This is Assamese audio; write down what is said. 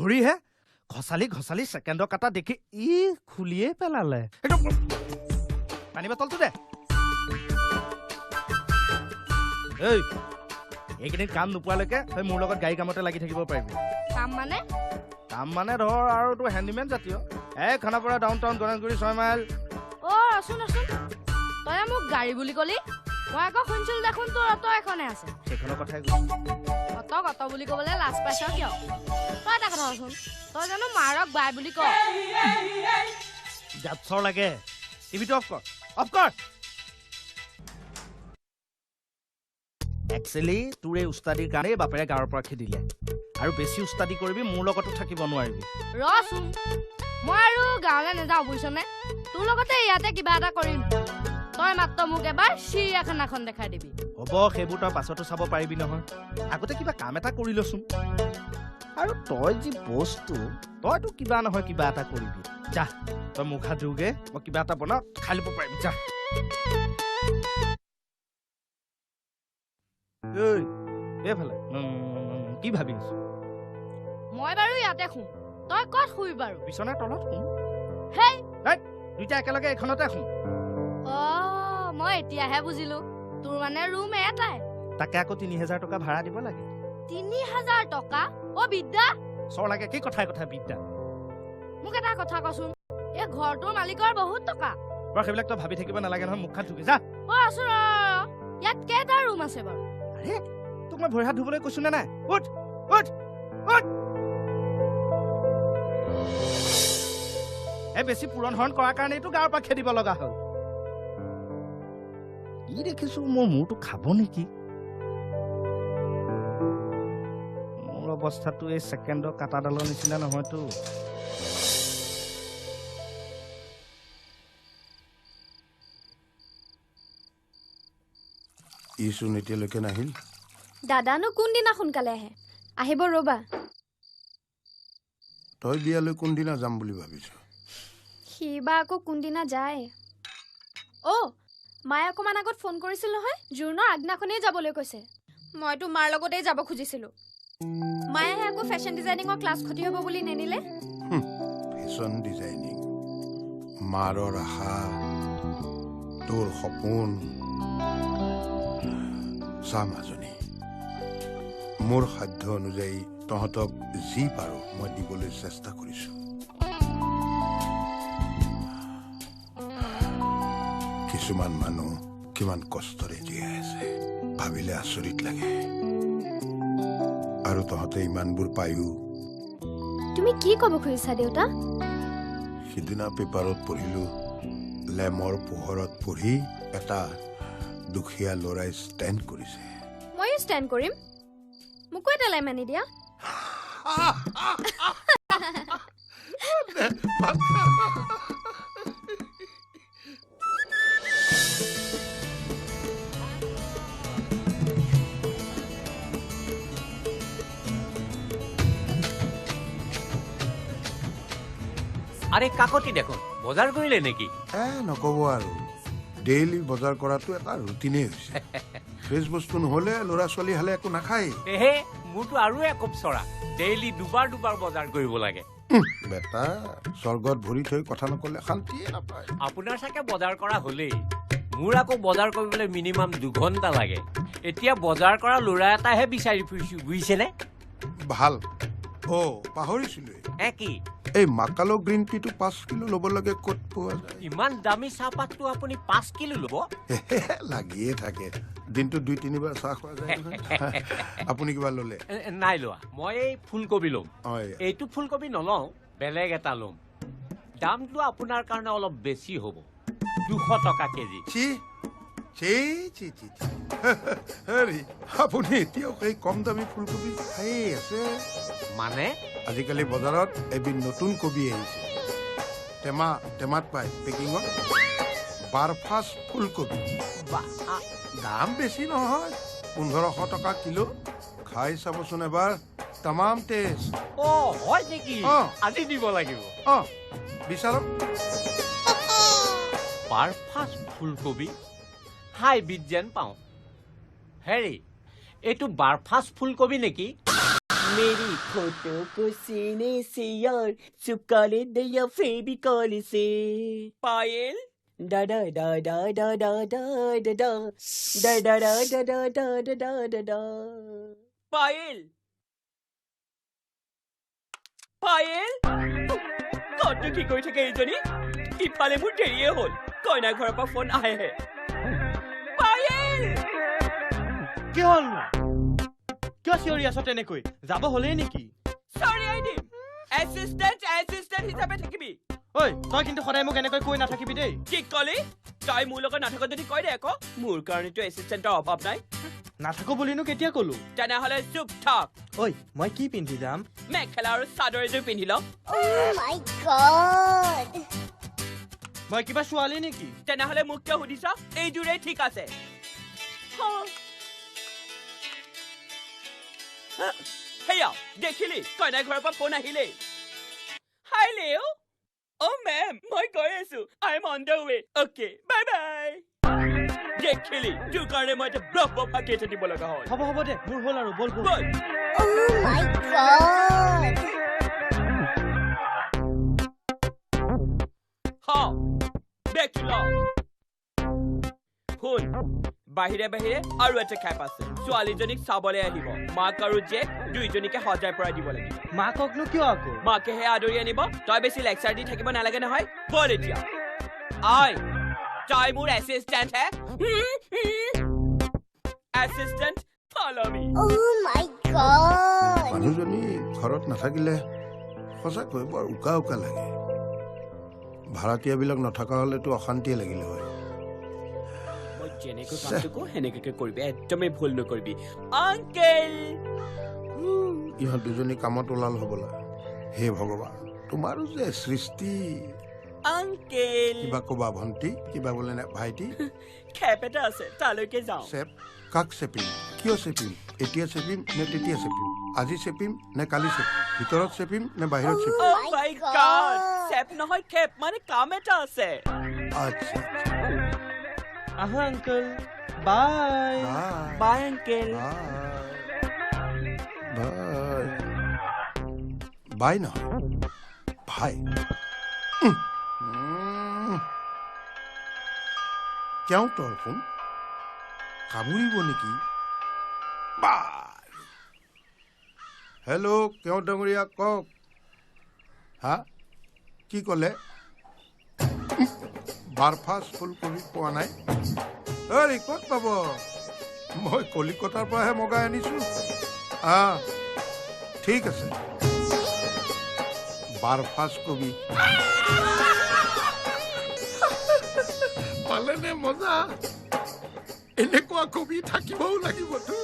ভৰিহে ঘচালি ছেকেণ্ডৰ কাটা দেখি ই খুলিয়ে পেলালে পানী বটলটো দে এইকেইদিন কাম নোপোৱালৈকে তই মোৰ লগত গাড়ী কামতে লাগি থাকিব পাৰিবি কাম মানে ধৰ আৰু তোৰ হেণ্ডিমেন জাতীয় Khanapara down town Ganeshguri 6 mile ৰচোন তই মোক গাড়ী বুলি কলি মই আকৌ শুনিছিলো দেখোন তোৰ অটো এখনে আছে সেইখনৰ কথাই অটো বুলি ক'বলৈ লাজ পাইছ কিয় তই এটা কথা কচোন তই জানো মাৰক বাই বুলি ক জাতছৰ লাগে টিভিটো অফ কৰ একচুৱেলি তোৰ এই উস্তাদিৰ কাৰণে বাপেৰে গাঁৱৰ পৰা খেদিলে আৰু বেছি উস্তাদি কৰিবি মোৰ লগতো থাকিব নোৱাৰিবি ৰচোন মই আৰু গাঁৱলৈ নাযাওঁ বুজিছনে তোৰ লগতে ইয়াতে কিবা এটা কৰিম তই মাত্ৰ মোক এবাৰ চিৰিয়াখানাখন দেখাই দিবি হ'ব সেইবোৰ তই পাছতো চাব পাৰিবি নহয় আগতে কিবা কাম এটা কৰি লচোন আৰু তই যি বস্তু তইতো কিবা নহয় কিবা এটা কৰিবি যা তই মুখ হাত ধুগে মই কিবা এটা বনাও খাই ল'ব পাৰিবি যা এইফালে কি ভাবি আছো মই বাৰু ইয়াতে শুম তই ক'ত শুই বাৰু বিচনাৰ তলত শুম হেই দুইটা একেলগে এখনতে শুম মই এতিয়াহে বুজিলো তোৰ মানে ৰুম এটাই তাকে আকৌ ৩০০০ টকা ভাড়া দিব লাগে ৩০০০ টকা বিদ্যা চৰ লাগে কি কথাই বিদ্যা মোক এটা কথা কচোন এই ঘৰটোৰ মালিকৰ বহুত টকা বাৰু সেইবিলাক তই ভাবি থাকিব নালাগে নহয় মুখ হাত ধুবি যা আছো ইয়াত কেইটা ৰুম আছে বাৰু আৰে তোক মই ভৰি হাত ধুবলৈ কৈছো নে নাই উঠ বেছি পূৰণ হৰণ কৰাৰ কাৰণে এইটো গাঁৱৰ পৰা খেদিব লগা হ'ল ই দেখিছো মোৰ মূৰটো খাব নেকি মোৰ অৱস্থাটো এই ছেকেণ্ডৰ কাটাডালৰ নিচিনা নহয়তো ইচোন এতিয়ালৈকে নাহিল দাদানো কোনদিনা সোনকালে আহিব ৰবা তই বিয়ালৈ কোনদিনা যাম বুলি ভাবিছ সিবা আকৌ কোনদিনা যায় মায়ে অকমান আগত ফোন কৰিছিল নহয় জোৰণৰ আগনাখনেই যাবলৈ কৈছে মইতো মাৰ লগতেই যাব খুজিছিলো মায়ে আকৌ ফেশ্বন ডিজাইনিঙৰ ক্লাছ খতি হ'ব বুলি নেনিলে ফেশ্বন ডিজাইনিং মাৰৰ আশা তোৰ সপোন চা মাজনী মোৰ সাধ্য অনুযায়ী তহঁতক যি পাৰো মই দিবলৈ চেষ্টা কৰিছো কিছুমান মানুহ কিমান কষ্টৰে জীয়াই আছে ভাবিলে আচৰিত লাগে আৰু তহঁতে ইমানবোৰ পায়ো তুমি কি ক'ব খুজিছা দেউতা সিদিনা পেপাৰত পঢ়িলো লেমৰ পোহৰত পঢ়ি এটা দুখীয়া ল'ৰাই ষ্টেণ্ড কৰিছে ময়ো ষ্টেণ্ড কৰিম মোকো এটা লেম আনি দিয়া আৰে কাকতি দেখোন বজাৰ কৰিলে নেকি নকব আৰু ডেইলি বজাৰ কৰাটো এটা ৰুটিনেই হৈছে ফ্ৰেছ বস্তু নহ'লে ল'ৰা ছোৱালী হালে একো নাখায় এহে মোৰতো আৰু একপ চৰা ডেইলি দুবাৰ বজাৰ কৰিব লাগে বেটা স্বৰ্গত ভৰি থৈ কথা নকলে শান্তিয়ে নাপায় আপোনাৰ চাগে বজাৰ কৰা হ'লেই মোৰ আকৌ বজাৰ কৰিবলৈ মিনিমাম 2 ঘণ্টা লাগে এতিয়া বজাৰ কৰা ল'ৰা এটাহে বিচাৰি ফুৰিছো বুজিছেনে ভাল পাহৰিছিলো কি এই মাকালো গ্ৰীণ টিটো 5 কিলো ল'ব লাগে ক'ত পোৱা যায় ইমান দামী চাহপাতটো আপুনি 5 কিলো ল'ব লাগিয়ে থাকে দিনটো 2-3 বাৰ চাহ খোৱা যায় আপুনি কিবা ল'লে নাই লোৱা মই এই ফুলকবি ল'ম এইটো ফুলকবি নলওঁ বেলেগ এটা ল'ম দামটো আপোনাৰ কাৰণে অলপ বেছি হ'ব 200 টকা কেজি আপুনি এতিয়াও সেই কম দামী ফুলকবি খাই আছে মানে আজিকালি বজাৰত এবিধ নতুন কবি আহিছে টেমাত পায় পেকিঙত বাৰফাছ ফুলকবি দাম বেছি নহয় 1500 টকা কিলো খাই চাবচোন এবাৰ তামাম টেষ্ট হয় নেকি আজি দিব লাগিব বিচাৰক বাৰফাছ ফুলকবি হাইব্ৰিড যেন পাওঁ হেৰি এইটো বাৰফাছ ফুলকবি নেকি मेरी फोटो को सीने से यार चिपका ले दिया फेविकॉल से पायल डा डा डा डा डा डा डा डा डा डा डा डा डा डा डा डा डा डा डा पायल পায়েল কত কি কৰি থাকে এইজনী ইফালে মোৰ দেৰিয়ে হ'ল কইনা ঘৰৰ পৰা ফোন আহেহে পায়েল কি হ'ল কিয় চিঞৰি আছ তেনেকৈ যাব হ'লেই নেকি সৰি আই দিম এচিষ্টেণ্ট হিচাপে থাকিবি ঐ তই কিন্তু সদায় মোক এনেকৈ কৈ নাথাকিবি দেই কি কলি তই মোৰ লগত নাথাক যদি কৈ দে আকৌ মোৰ কাৰণেতো এচিষ্টেণ্টৰ অভাৱ নাই নাথাকো বুলিনো কেতিয়া ক'লো তেনেহ'লে চুপ থাক ঐ মই কি পিন্ধি যাম মেখেলা আৰু চাদৰ এযোৰ পিন্ধি ল মই কিবা ছোৱালী নেকি তেনেহ'লে মোক কিয় সুধিছ এইযোৰেই ঠিক আছে হেয়া দেখিলি কইনা ঘৰৰ পৰা ফোন আহিলেই হাই লেও অ' মেম মই গৈ আছো I am on the way okay bye bye দেখিলি তোৰ কাৰণে মই এতিয়া ব্লক ফাঁকি এটা দিব লগা হ'ল হ'ব দে মোৰ হ'ল আৰু বল বল বল হা দেখি ল শুন বাহিৰে বাহিৰে আৰু এটা খেপ আছে ছোৱালীজনীক চাবলৈ আহিব মাক আৰু জীয়েক দুইজনীকে সজাই পৰাই দিব লাগিব মাককনো কিয় আকৌ মাকেহে আদৰি আনিব তই বেছি লেকচাৰ দি থাকিব নালাগে নহয় বল এতিয়া আই তই মোৰ এচিষ্টেণ্ট হে এচিষ্টেণ্ট ফলো মি মানুহজনী ঘৰত নাথাকিলে সঁচাকৈ বৰ উকা উকা লাগে ভাড়াতীয়াবিলাক নথকা হ'লেতো অশান্তিয়ে লাগিলে হয় মই যেনেকৈ কামটো কৰো সেনেকৈ কৰিবি একদমেই ভুল নকৰিবি আংকেল ইহঁত দুজনী কামত ওলাল হ'বলা হে ভগৱান তোমাৰো যে সৃষ্টি আংকেল কিবা ক'বা ভণ্টি কিবা বোলে নে ভাইটি খেপ এটা আছে তালৈকে যাওঁ চেপ কাক চেপিম কিয় চেপিম এতিয়া চেপিম নে তেতিয়া চেপিম আজি চেপিম নে কালি চেপিম ভিতৰত চেপিম নে বাহিৰত চেপিম Oh my God! চেপ নহয় খেপ মানে কাম এটা আছে আচ্ছা আহা uncle bye bye uncle bye bye নহয় ভাই কেও তোৰ ফোন কামুৰিব নেকি হেল্ল' কেও ডাঙৰীয়া কওক হা কি ক'লে বাৰফাজ ফুলকবি পোৱা নাই অৰে ক'ত পাব মই কলিকতাৰ পৰাহে মগাই আনিছো ঠিক আছে বাৰফাজ কবি পালেনে মজা এনেকুৱা কবি থাকিবও লাগিবতো